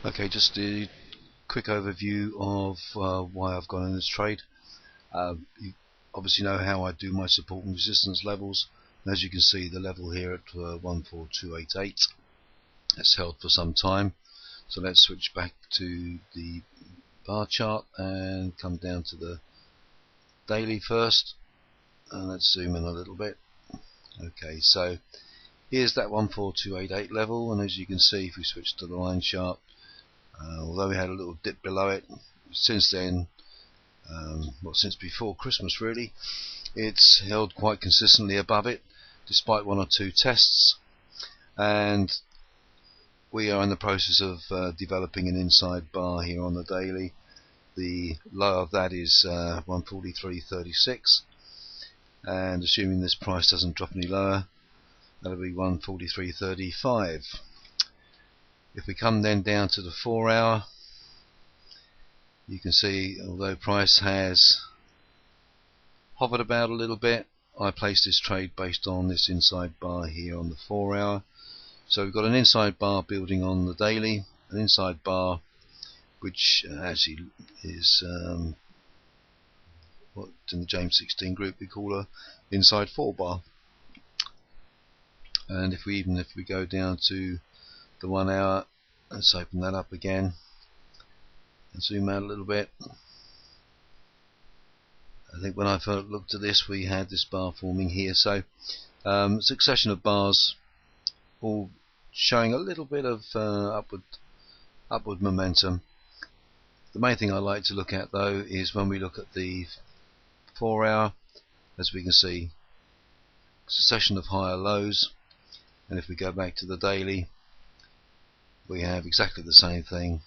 Okay, just a quick overview of why I've gone in this trade. You obviously know how I do my support and resistance levels, and as you can see, the level here at 14288 has held for some time. So let's switch back to the bar chart and come down to the daily first, and let's zoom in a little bit. Okay, so here's that 14288 level, and as you can see, if we switch to the line chart, although we had a little dip below it, since then, since before Christmas really, it's held quite consistently above it despite one or two tests, and we are in the process of developing an inside bar here on the daily. The low of that is 143.36, and assuming this price doesn't drop any lower, that'll be 143.35. If we come then down to the 4 hour, you can see although price has hovered about a little bit, I placed this trade based on this inside bar here on the 4 hour. So we've got an inside bar building on the daily, an inside bar which actually is what in the James 16 group we call a inside 4 bar. And if we go down to the 1 hour, let's open that up again and zoom out a little bit. I think when I first looked at this, we had this bar forming here, so succession of bars all showing a little bit of upward momentum. The main thing I like to look at though is when we look at the 4 hour, as we can see, succession of higher lows, and if we go back to the daily, we have exactly the same thing.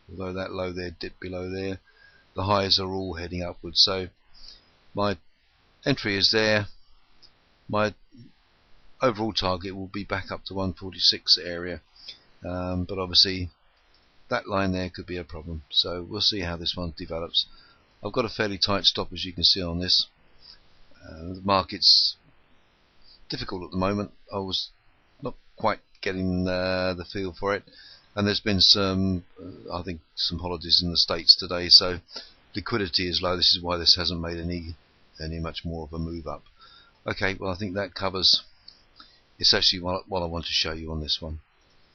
Although that low there dipped below there, the highs are all heading upwards. So my entry is there. My overall target will be back up to 146 area, but obviously that line there could be a problem. So we'll see how this one develops. I've got a fairly tight stop, as you can see on this. The market's difficult at the moment. I was not quite getting the feel for it, and there's been some I think some holidays in the States today, so liquidity is low. This is why this hasn't made any much more of a move up. Okay, well I think that covers essentially what I want to show you on this one.